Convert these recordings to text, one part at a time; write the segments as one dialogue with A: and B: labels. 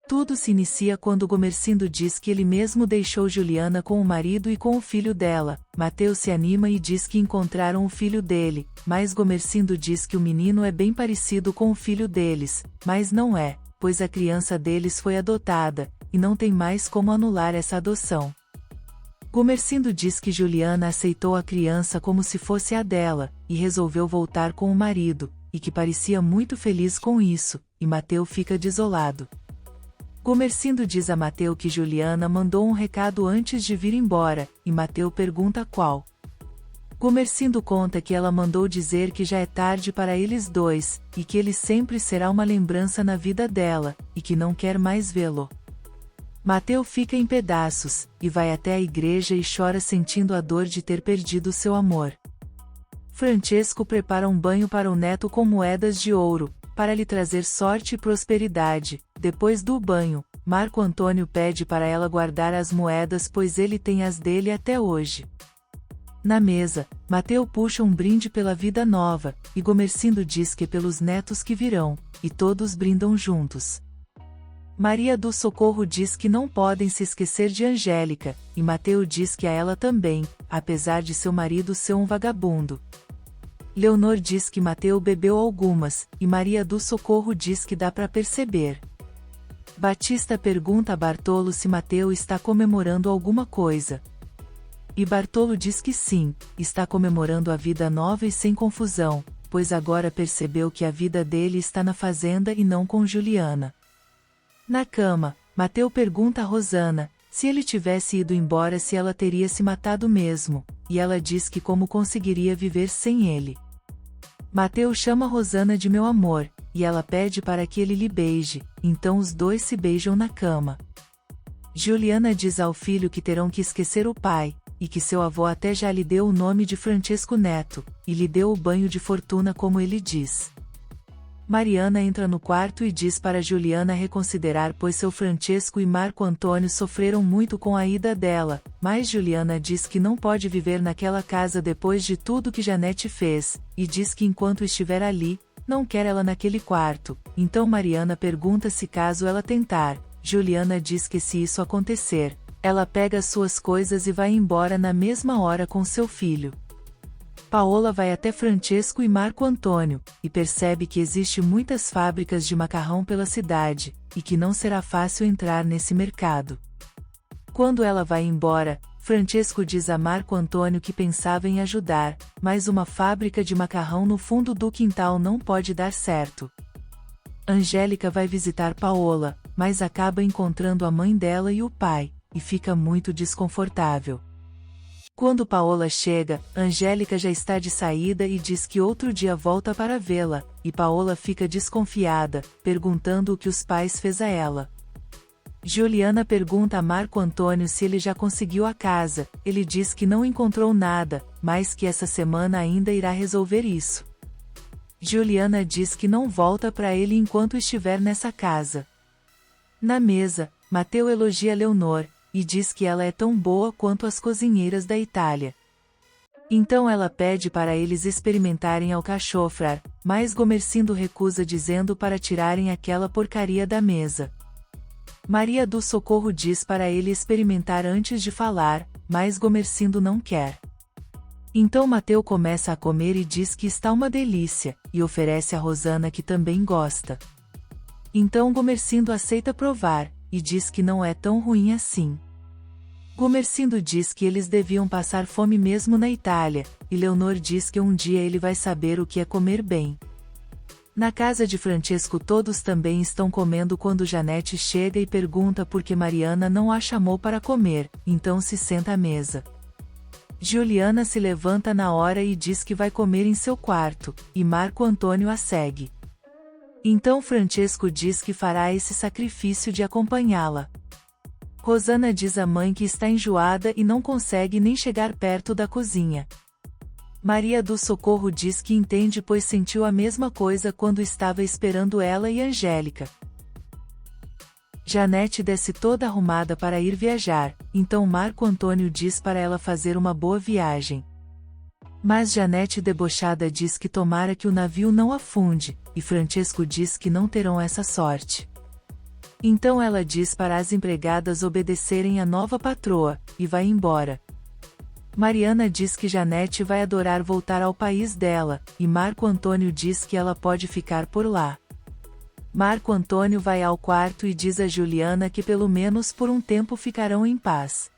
A: Tudo se inicia quando Gomercindo diz que ele mesmo deixou Juliana com o marido e com o filho dela. Mateu se anima e diz que encontraram o filho dele, mas Gomercindo diz que o menino é bem parecido com o filho deles, mas não é, pois a criança deles foi adotada, e não tem mais como anular essa adoção. Gomercindo diz que Juliana aceitou a criança como se fosse a dela, e resolveu voltar com o marido, e que parecia muito feliz com isso, e Mateu fica desolado. Gomercindo diz a Mateu que Juliana mandou um recado antes de vir embora, e Mateu pergunta qual. Gomercindo conta que ela mandou dizer que já é tarde para eles dois, e que ele sempre será uma lembrança na vida dela, e que não quer mais vê-lo. Mateu fica em pedaços, e vai até a igreja e chora sentindo a dor de ter perdido seu amor. Francesco prepara um banho para o neto com moedas de ouro, para lhe trazer sorte e prosperidade. Depois do banho, Marco Antônio pede para ela guardar as moedas pois ele tem as dele até hoje. Na mesa, Mateu puxa um brinde pela vida nova, e Gomercindo diz que pelos netos que virão, e todos brindam juntos. Maria do Socorro diz que não podem se esquecer de Angélica, e Mateu diz que a ela também, apesar de seu marido ser um vagabundo. Leonor diz que Mateu bebeu algumas, e Maria do Socorro diz que dá para perceber. Batista pergunta a Bartolo se Mateu está comemorando alguma coisa. E Bartolo diz que sim, está comemorando a vida nova e sem confusão, pois agora percebeu que a vida dele está na fazenda e não com Juliana. Na cama, Mateu pergunta a Rosana, se ele tivesse ido embora se ela teria se matado mesmo, e ela diz que como conseguiria viver sem ele. Mateu chama Rosana de meu amor, e ela pede para que ele lhe beije, então os dois se beijam na cama. Juliana diz ao filho que terão que esquecer o pai, e que seu avô até já lhe deu o nome de Francesco Neto, e lhe deu o banho de fortuna como ele diz. Mariana entra no quarto e diz para Juliana reconsiderar pois seu Francesco e Marco Antônio sofreram muito com a ida dela, mas Juliana diz que não pode viver naquela casa depois de tudo que Janete fez, e diz que enquanto estiver ali, não quer ela naquele quarto. Então Mariana pergunta se caso ela tentar, Juliana diz que se isso acontecer, ela pega suas coisas e vai embora na mesma hora com seu filho. Paola vai até Francesco e Marco Antônio, e percebe que existe muitas fábricas de macarrão pela cidade, e que não será fácil entrar nesse mercado. Quando ela vai embora, Francesco diz a Marco Antônio que pensava em ajudar, mas uma fábrica de macarrão no fundo do quintal não pode dar certo. Angélica vai visitar Paola, mas acaba encontrando a mãe dela e o pai, e fica muito desconfortável. Quando Paola chega, Angélica já está de saída e diz que outro dia volta para vê-la, e Paola fica desconfiada, perguntando o que os pais fez a ela. Juliana pergunta a Marco Antônio se ele já conseguiu a casa, ele diz que não encontrou nada, mas que essa semana ainda irá resolver isso. Juliana diz que não volta para ele enquanto estiver nessa casa. Na mesa, Mateu elogia Leonor, e diz que ela é tão boa quanto as cozinheiras da Itália. Então ela pede para eles experimentarem alcachofra, mas Gomercindo recusa dizendo para tirarem aquela porcaria da mesa. Maria do Socorro diz para ele experimentar antes de falar, mas Gomercindo não quer. Então Mateu começa a comer e diz que está uma delícia, e oferece a Rosana que também gosta. Então Gomercindo aceita provar, e diz que não é tão ruim assim. Gomercindo diz que eles deviam passar fome mesmo na Itália, e Leonor diz que um dia ele vai saber o que é comer bem. Na casa de Francesco todos também estão comendo quando Janete chega e pergunta por que Mariana não a chamou para comer, então se senta à mesa. Juliana se levanta na hora e diz que vai comer em seu quarto, e Marco Antônio a segue. Então Francesco diz que fará esse sacrifício de acompanhá-la. Rosana diz à mãe que está enjoada e não consegue nem chegar perto da cozinha. Maria do Socorro diz que entende pois sentiu a mesma coisa quando estava esperando ela e Angélica. Janete desce toda arrumada para ir viajar, então Marco Antônio diz para ela fazer uma boa viagem. Mas Janete debochada diz que tomara que o navio não afunde, e Francesco diz que não terão essa sorte. Então ela diz para as empregadas obedecerem à nova patroa, e vai embora. Mariana diz que Janete vai adorar voltar ao país dela, e Marco Antônio diz que ela pode ficar por lá. Marco Antônio vai ao quarto e diz a Juliana que pelo menos por um tempo ficarão em paz.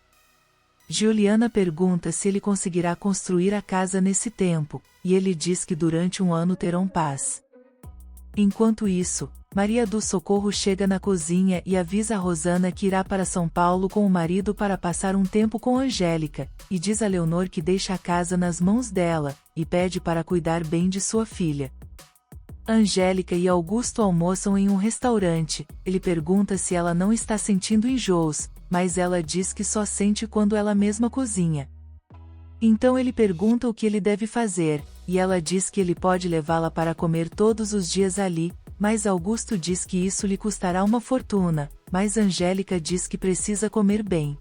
A: Juliana pergunta se ele conseguirá construir a casa nesse tempo, e ele diz que durante um ano terão paz. Enquanto isso, Maria do Socorro chega na cozinha e avisa a Rosana que irá para São Paulo com o marido para passar um tempo com Angélica, e diz a Leonor que deixa a casa nas mãos dela, e pede para cuidar bem de sua filha. Angélica e Augusto almoçam em um restaurante, ele pergunta se ela não está sentindo enjoos, mas ela diz que só sente quando ela mesma cozinha. Então ele pergunta o que ele deve fazer, e ela diz que ele pode levá-la para comer todos os dias ali, mas Augusto diz que isso lhe custará uma fortuna, mas Angélica diz que precisa comer bem.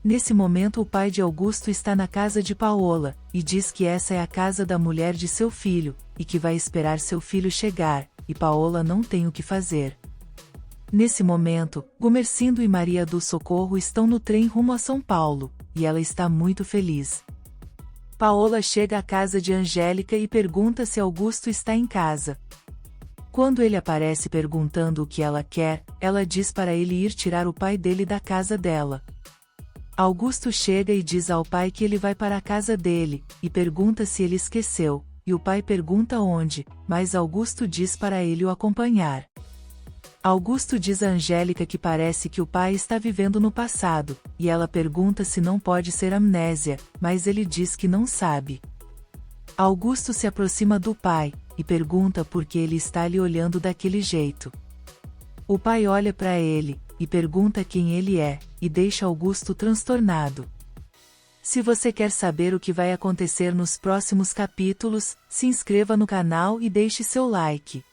A: Nesse momento o pai de Augusto está na casa de Paola, e diz que essa é a casa da mulher de seu filho, e que vai esperar seu filho chegar, e Paola não tem o que fazer. Nesse momento, Gumercindo e Maria do Socorro estão no trem rumo a São Paulo, e ela está muito feliz. Paola chega à casa de Angélica e pergunta se Augusto está em casa. Quando ele aparece perguntando o que ela quer, ela diz para ele ir tirar o pai dele da casa dela. Augusto chega e diz ao pai que ele vai para a casa dele, e pergunta se ele esqueceu, e o pai pergunta onde, mas Augusto diz para ele o acompanhar. Augusto diz a Angélica que parece que o pai está vivendo no passado, e ela pergunta se não pode ser amnésia, mas ele diz que não sabe. Augusto se aproxima do pai, e pergunta por que ele está lhe olhando daquele jeito. O pai olha para ele, e pergunta quem ele é, e deixa Augusto transtornado. Se você quer saber o que vai acontecer nos próximos capítulos, se inscreva no canal e deixe seu like.